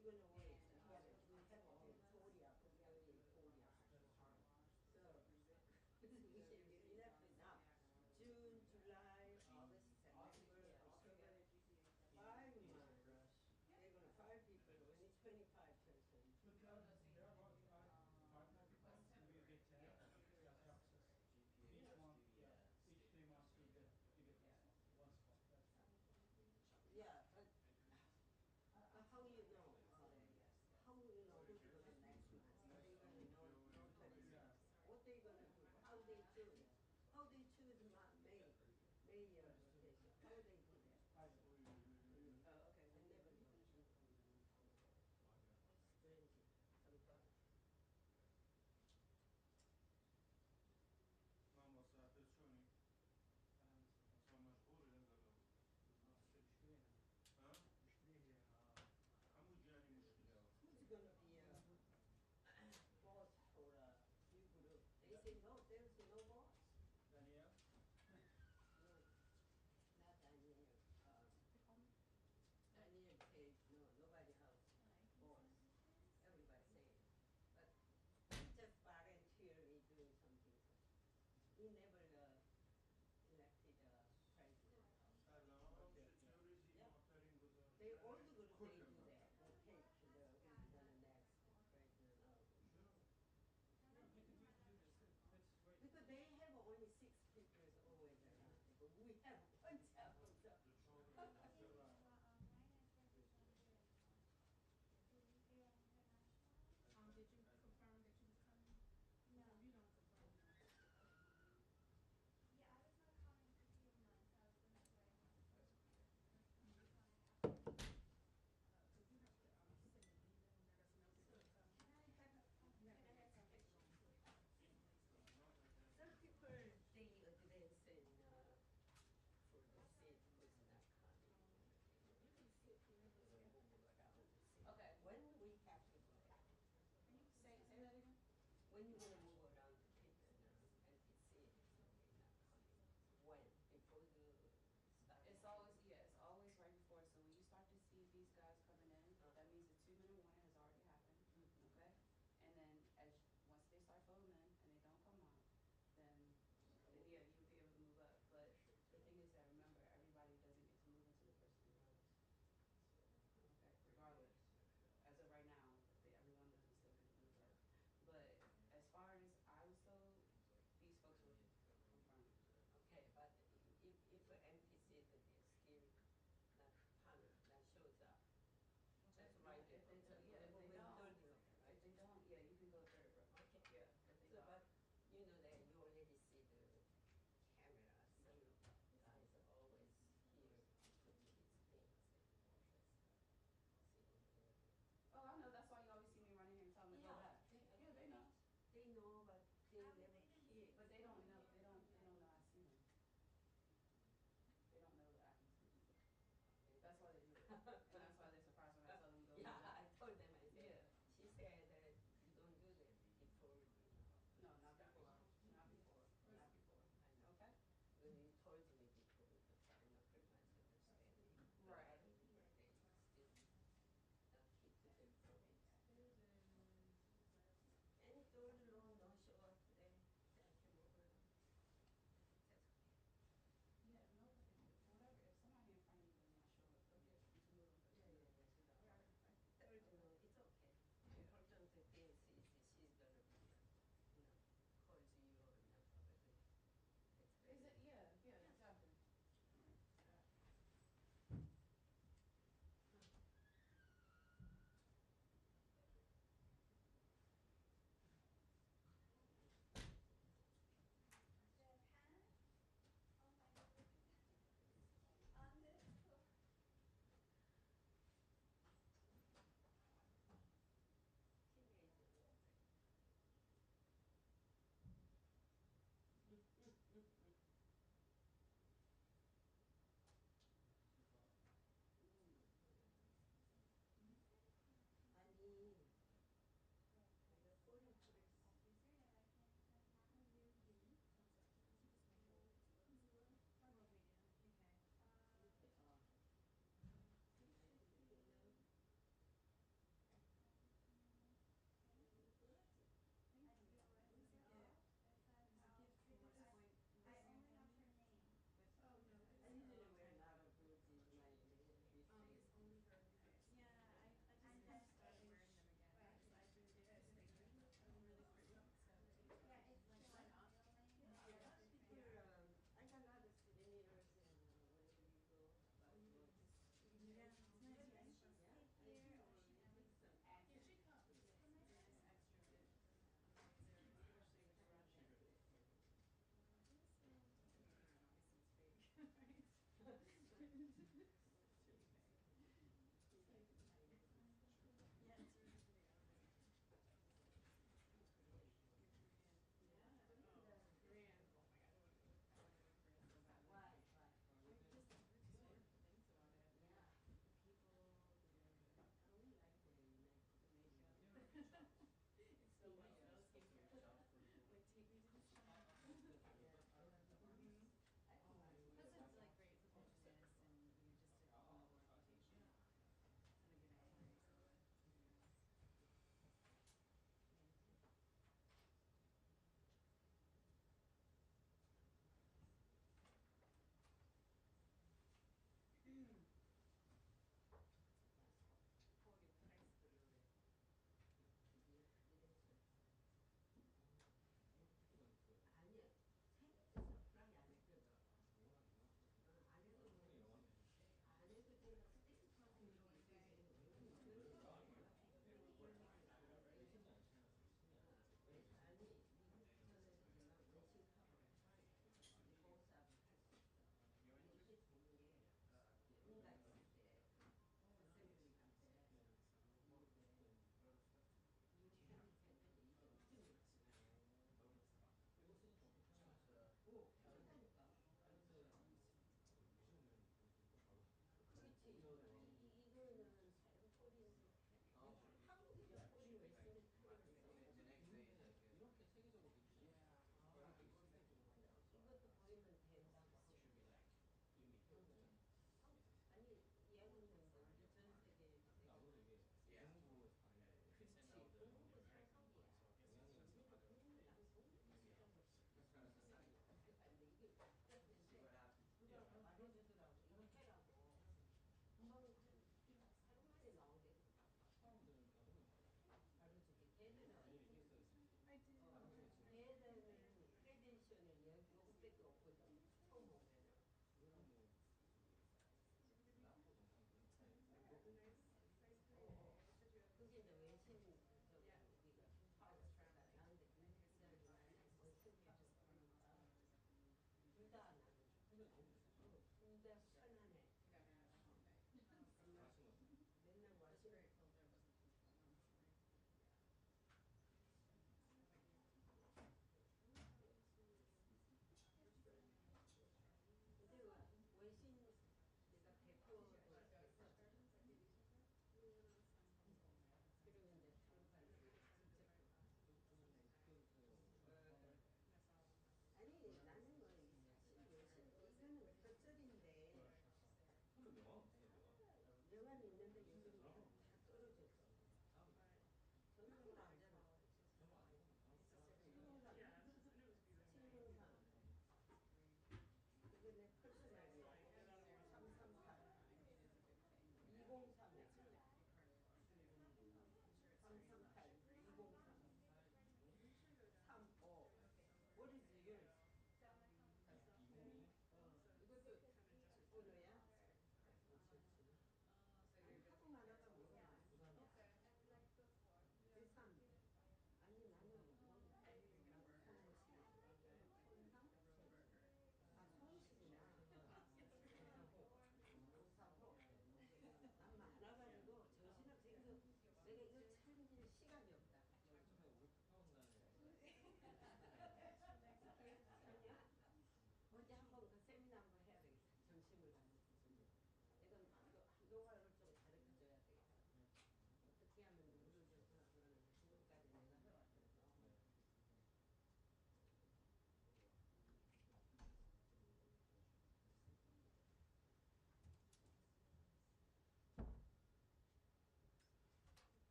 we're going to wait. But we have only 40 up, 40 up. So we should be enough enough. June, July, August, September, October. 5 months. They're going to fire people when it's 25%. There are about five more people who will get access. Each one, each 3 months you get one spot. Yeah, but how you know? How you know who's going to next month? How they going to know? What they going to do? How they choose? How they choose mayor station? How they do that? Okay, I never know. Strange. Sometimes. ماما مسافر شوني؟ صار مشغول نزل ها؟ عمو جاني مشكلة. Who's going to be boss for a new group? They say no, there's no boss. Danielle? No, not Daniel. Daniel said no, nobody else boss. Everybody said, but he just voluntarily doing something. He never elected a president. Yeah. They all the groups they do that. They take who's gonna next president. Because they have only 6 people always around, but we have a bunch of them. Did you confirm that you was coming? No. You don't confirm. Yeah, I was not coming for 2 months. I was going to wait.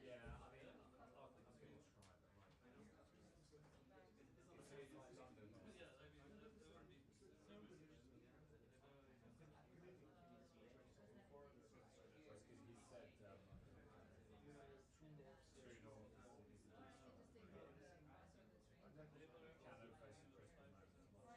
Yeah, I mean, I'm going to try, but like, it's like London. Because he said true north is Why don't you just stay home and answer the train? Canada facing critical moment.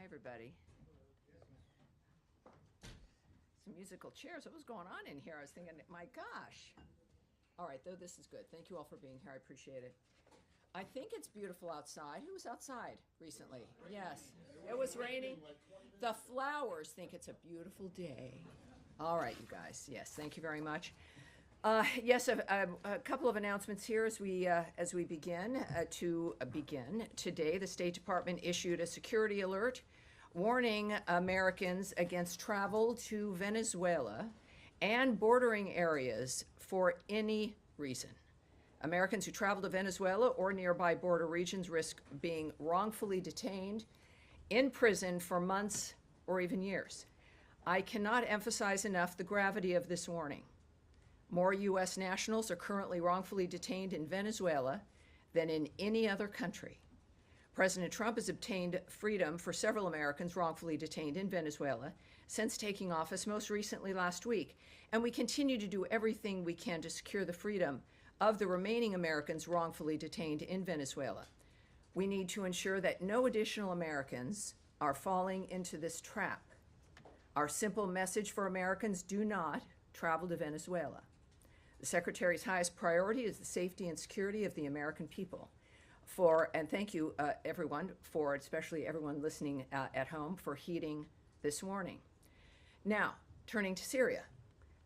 everybody. Some musical chairs. What was going on in here? I was thinking, my gosh. All right, though, this is good. Thank you all for being here. I appreciate it. I think it's beautiful outside. Who was outside recently? Yes. It was raining. The flowers think it's a beautiful day. All right, you guys. Yes, thank you very much. Yes, a couple of announcements here as we begin. Today, the State Department issued a security alert warning Americans against travel to Venezuela and bordering areas for any reason. Americans who travel to Venezuela or nearby border regions risk being wrongfully detained in prison for months or even years. I cannot emphasize enough the gravity of this warning. More U.S. nationals are currently wrongfully detained in Venezuela than in any other country. President Trump has obtained freedom for several Americans wrongfully detained in Venezuela since taking office, most recently last week, and we continue to do everything we can to secure the freedom of the remaining Americans wrongfully detained in Venezuela. We need to ensure that no additional Americans are falling into this trap. Our simple message for Americans: do not travel to Venezuela. The Secretary's highest priority is the safety and security of the American people. And thank you, everyone, especially everyone listening at home, for heeding this warning. Now, turning to Syria.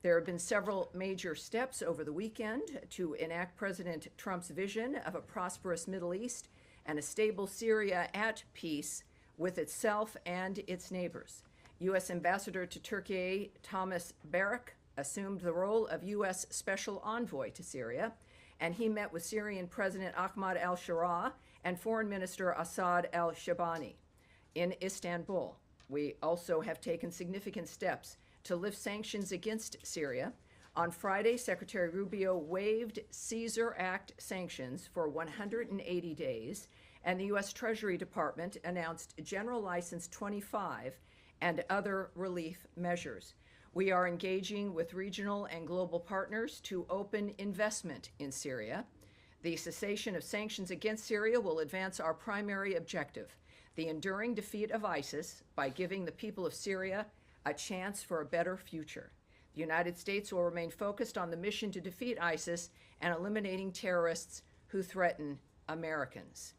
There have been several major steps over the weekend to enact President Trump's vision of a prosperous Middle East and a stable Syria at peace with itself and its neighbors. U.S. Ambassador to Turkey Thomas Barak assumed the role of U.S. Special Envoy to Syria, and he met with Syrian President Ahmad al-Sharaa and Foreign Minister Assad al-Shabani in Istanbul. We also have taken significant steps to lift sanctions against Syria. On Friday, Secretary Rubio waived Caesar Act sanctions for 180 days, and the U.S. Treasury Department announced General License 25 and other relief measures. We are engaging with regional and global partners to open investment in Syria. The cessation of sanctions against Syria will advance our primary objective, the enduring defeat of ISIS, by giving the people of Syria a chance for a better future. The United States will remain focused on the mission to defeat ISIS and eliminating terrorists who threaten Americans.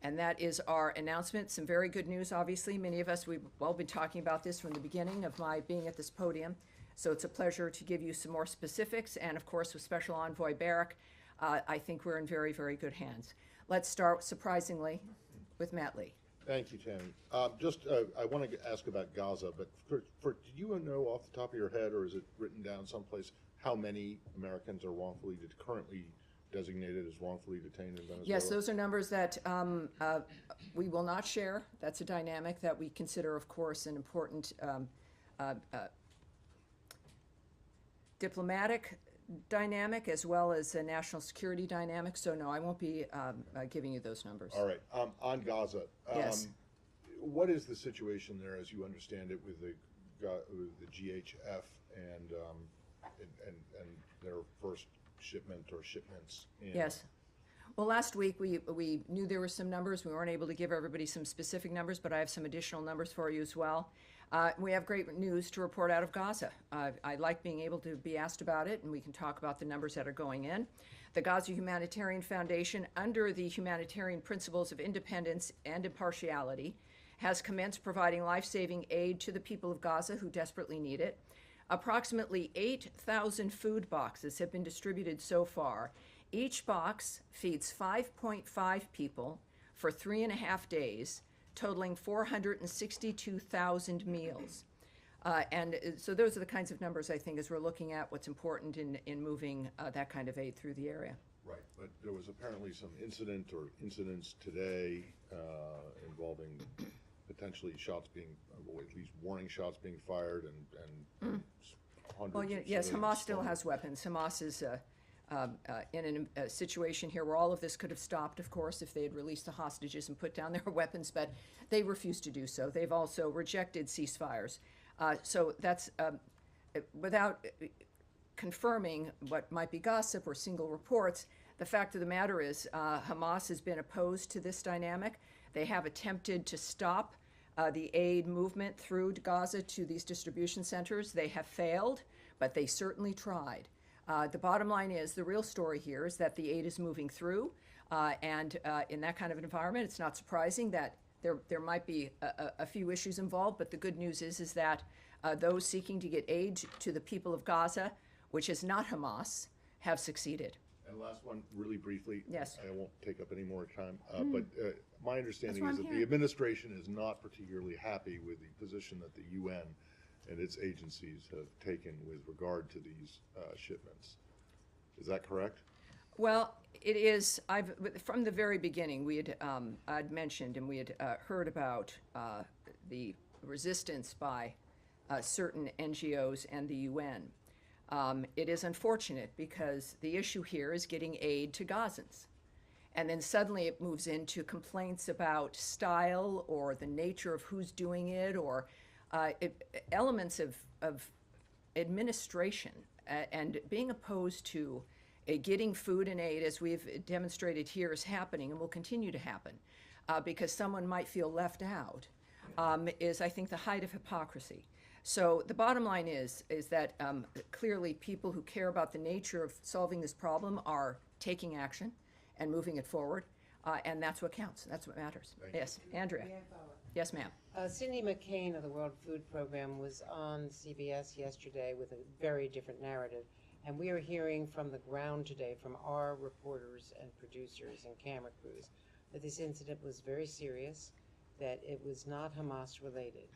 And that is our announcement. Some very good news, obviously. Many of us, we've all been talking about this from the beginning of my being at this podium. So it's a pleasure to give you some more specifics. And of course, with Special Envoy Barak, I think we're in very, very good hands. Let's start, surprisingly, with Matt Lee. Thank you, Tammy. I want to ask about Gaza, but do you know off the top of your head, or is it written down someplace, how many Americans are currently designated as wrongfully detained in Venezuela? Yes, those are numbers that we will not share. That's a dynamic that we consider, of course, an important diplomatic dynamic as well as a national security dynamic. So no, I won't be giving you those numbers. All right. On Gaza, yes. What is the situation there, as you understand it, with the GHF and their first shipment or shipments? Yes. Well, last week we knew there were some numbers. We weren't able to give everybody some specific numbers, but I have some additional numbers for you as well. We have great news to report out of Gaza. I like being able to be asked about it, and we can talk about the numbers that are going in. The Gaza Humanitarian Foundation, under the humanitarian principles of independence and impartiality, has commenced providing life-saving aid to the people of Gaza who desperately need it. Approximately 8,000 food boxes have been distributed so far. Each box feeds 5.5 people for 3.5 days, totaling 462,000 meals. And so those are the kinds of numbers, I think, as we're looking at what's important in moving that kind of aid through the area. Right, but there was apparently some incidents today involving potentially shots being, or at least warning shots being fired, and hundreds. Well, yes, Hamas still has weapons. Hamas is in a situation here where all of this could have stopped, of course, if they had released the hostages and put down their weapons, but they refused to do so. They've also rejected ceasefires. So that's, without confirming what might be gossip or single reports, the fact of the matter is Hamas has been opposed to this dynamic. They have attempted to stop the aid movement through Gaza to these distribution centers. They have failed, but they certainly tried. The bottom line is, the real story here is that the aid is moving through, and in that kind of an environment, it's not surprising that there might be a few issues involved, but the good news is that those seeking to get aid to the people of Gaza, which is not Hamas, have succeeded. And last one, really briefly. Yes. I won't take up any more time, but my understanding That's is what that I'm the administration is not particularly happy with the position that the UN and its agencies have taken with regard to these shipments. Is that correct? Well, it is. From the very beginning, I'd mentioned and we had heard about the resistance by certain NGOs and the UN. It is unfortunate because the issue here is getting aid to Gazans. And then suddenly it moves into complaints about style or the nature of who's doing it, or elements of administration and being opposed to getting food and aid, as we've demonstrated here, is happening and will continue to happen because someone might feel left out, is, I think, the height of hypocrisy. So the bottom line is that clearly people who care about the nature of solving this problem are taking action and moving it forward, and that's what counts. That's what matters. Yes, Andrea. Yes, ma'am. Cindy McCain of the World Food Program was on CBS yesterday with a very different narrative, and we are hearing from the ground today from our reporters and producers and camera crews that this incident was very serious, that it was not Hamas related.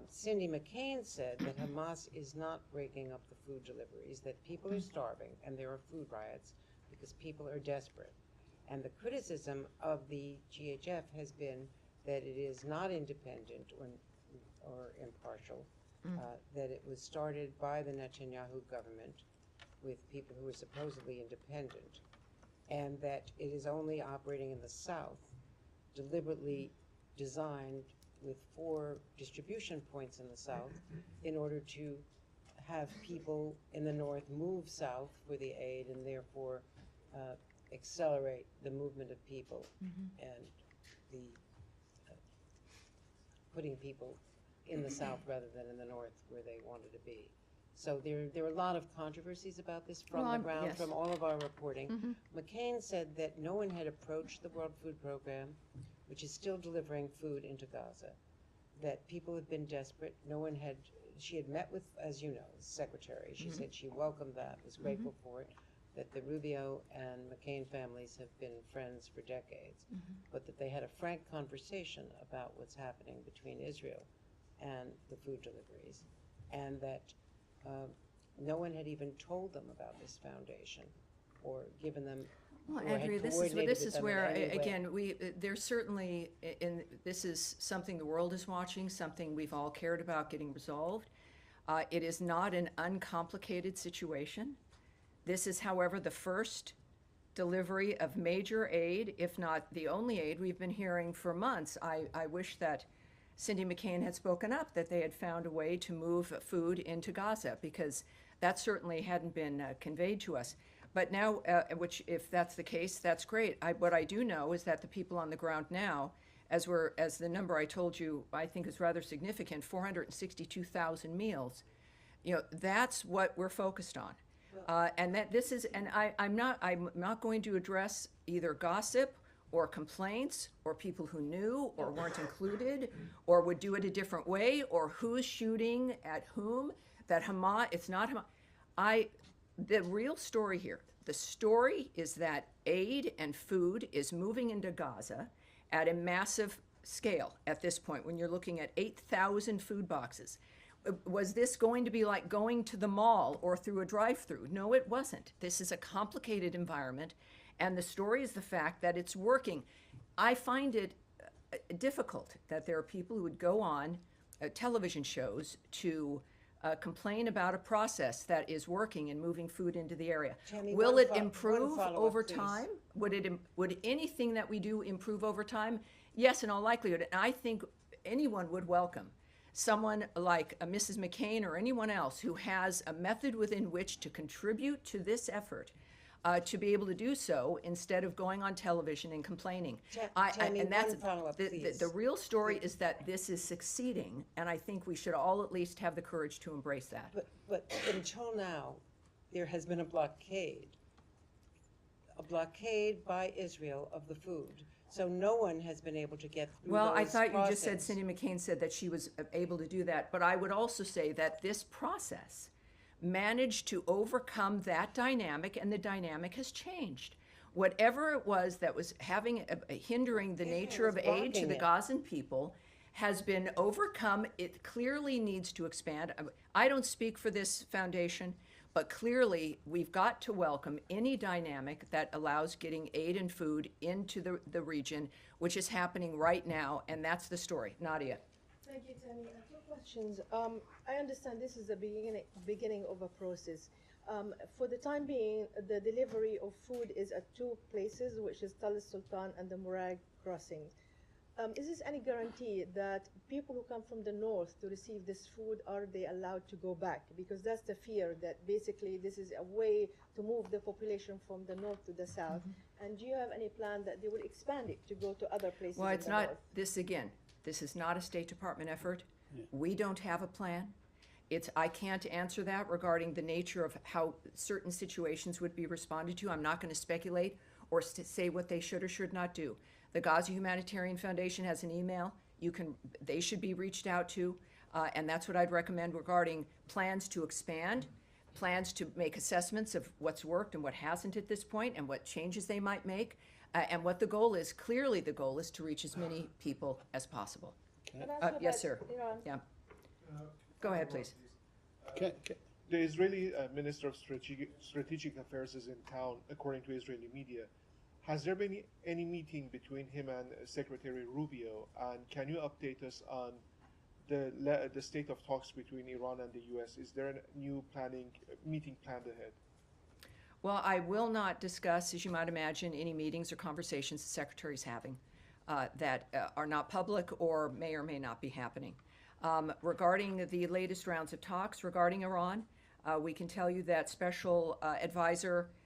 Cindy McCain said that Hamas is not breaking up the food deliveries, that people are starving and there are food riots because people are desperate. And the criticism of the GHF has been that it is not independent or impartial, that it was started by the Netanyahu government with people who are supposedly independent, and that it is only operating in the South, deliberately designed with 4 distribution points in the South in order to have people in the North move south for the aid and therefore accelerate the movement of people and the putting people in the South rather than in the North where they wanted to be. So there are a lot of controversies about this from the ground, yes. from all of our reporting. McCain said that no one had approached the World Food Program, which is still delivering food into Gaza, that people have been desperate. No one had, she had met with, as you know, the secretary. She said she welcomed that, was grateful for it, that the Rubio and McCain families have been friends for decades, but that they had a frank conversation about what's happening between Israel and the food deliveries, and that no one had even told them about this foundation or given them. Well, or had Andrea, this coordinated is with them where, in any way. again, there's certainly, this is something the world is watching, something we've all cared about getting resolved. It is not an uncomplicated situation. This is, however, the first delivery of major aid, if not the only aid we've been hearing for months. I wish that Cindy McCain had spoken up, that they had found a way to move food into Gaza, because that certainly hadn't been conveyed to us. But now, which if that's the case, that's great. What I do know is that the people on the ground now, as the number I told you, I think is rather significant, 462,000 meals. You know, that's what we're focused on. And that this is, and I'm not going to address either gossip or complaints or people who knew or weren't included or would do it a different way or who's shooting at whom. That Hamas, it's not Hamas. The real story here, the story is that aid and food is moving into Gaza at a massive scale at this point when you're looking at 8,000 food boxes. Was this going to be like going to the mall or through a drive-through? No, it wasn't. This is a complicated environment, and the story is the fact that it's working. I find it difficult that there are people who would go on television shows to complain about a process that is working and moving food into the area. Tammy, Will one it one improve follow-up, over please. time? Would anything that we do improve over time? Yes, in all likelihood. And I think anyone would welcome someone like Mrs. McCain or anyone else who has a method within which to contribute to this effort to be able to do so instead of going on television and complaining. Tammy, And that's one follow-up, please. the real story is that this is succeeding, and I think we should all at least have the courage to embrace that. But until now, there has been a blockade by Israel of the food. So no one has been able to get through Well, I those thought you just said, process. Cindy McCain said that she was able to do that, but I would also say that this process managed to overcome that dynamic, and the dynamic has changed. Whatever it was that was hindering the nature of aid to blocking the it. Gazan people has been overcome. It clearly needs to expand. I don't speak for this foundation, but clearly we've got to welcome any dynamic that allows getting aid and food into the region, which is happening right now, and that's the story. Nadia. Thank you, Tammy. Two questions. I understand this is the beginning of a process. For the time being, the delivery of food is at two places, which is Tal Sultan and the Murag crossing. Is this any guarantee that people who come from the north to receive this food, are they allowed to go back? Because that's the fear, that basically this is a way to move the population from the north to the south. And do you have any plan that they will expand it to go to other places Well, in it's the not, north? this is not a State Department effort. We don't have a plan. I can't answer that regarding the nature of how certain situations would be responded to. I'm not going to speculate or say what they should or should not do. The Gaza Humanitarian Foundation has an email. They should be reached out to, and that's what I'd recommend regarding plans to expand, plans to make assessments of what's worked and what hasn't at this point, and what changes they might make, and what the goal is. Clearly, the goal is to reach as many people as possible. And also Yes, that, sir. you know, Yeah. Go ahead, please. The Israeli Minister of Strategic Affairs is in town, according to Israeli media. Has there been any meeting between him and Secretary Rubio? And can you update us on the state of talks between Iran and the U.S.? Is there a new meeting planned ahead? Well, I will not discuss, as you might imagine, any meetings or conversations the Secretary's having that are not public or may not be happening. Regarding the latest rounds of talks regarding Iran, we can tell you that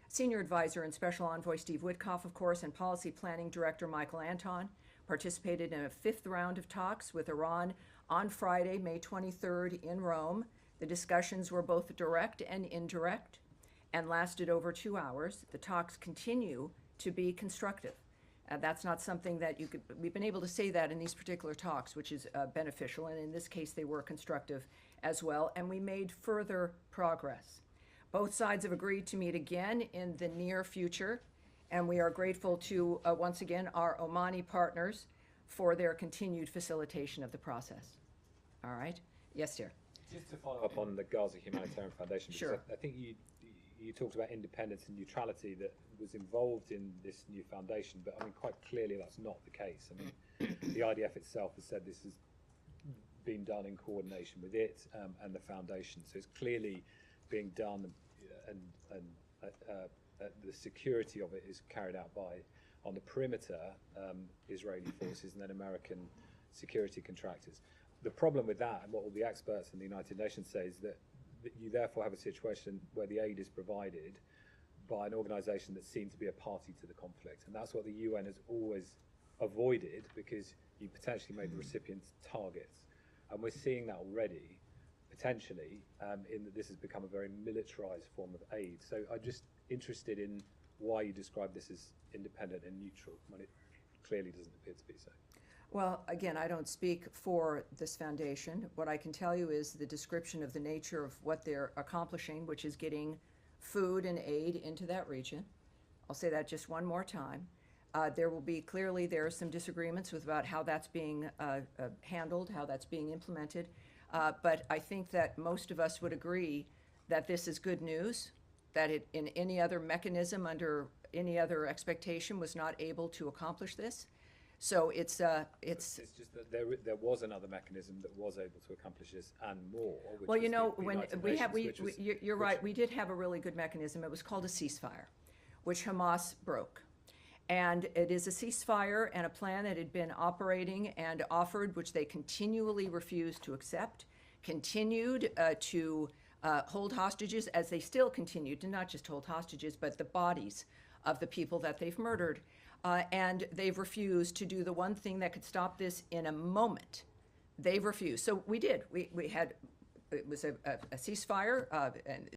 Senior Advisor and Special Envoy Steve Witkoff, of course, and Policy Planning Director Michael Anton participated in a fifth round of talks with Iran on Friday, May 23rd in Rome. The discussions were both direct and indirect and lasted over 2 hours. The talks continue to be constructive. That's not something that we've been able to say that in these particular talks, which is beneficial, and in this case they were constructive as well, and we made further progress. Both sides have agreed to meet again in the near future, and we are grateful to, once again, our Omani partners for their continued facilitation of the process. All right? Yes, dear. Just to follow up on the Gaza Humanitarian Foundation, because Sure. I think you talked about independence and neutrality that was involved in this new foundation, but I mean, quite clearly that's not the case. I mean, the IDF itself has said this has been done in coordination with it and the foundation, so it's clearly being done, and the security of it is carried out by, on the perimeter, Israeli forces and then American security contractors. The problem with that, and what all the experts in the United Nations say, is that you therefore have a situation where the aid is provided by an organisation that seems to be a party to the conflict, and that's what the UN has always avoided, because you potentially made the recipients targets, and we're seeing that already, potentially, in that this has become a very militarised form of aid. So I'm just interested in why you describe this as independent and neutral when it clearly doesn't appear to be so. Well, again, I don't speak for this foundation. What I can tell you is the description of the nature of what they're accomplishing, which is getting food and aid into that region. I'll say that just one more time. There are some disagreements about how that's being handled, how that's being implemented. But I think that most of us would agree that this is good news, that it, in any other mechanism, under any other expectation, was not able to accomplish this. So it's It's just that there was another mechanism that was able to accomplish this and more. Which well, you was know, the when United we have, Nations, you're right, we did have a really good mechanism. It was called a ceasefire, which Hamas broke. And it is a ceasefire and a plan that had been operating and offered, which they continually refused to accept, continued to hold hostages, as they still continue to not just hold hostages, but the bodies of the people that they've murdered. And they've refused to do the one thing that could stop this in a moment. They've refused. So we did. We had, it was a ceasefire, and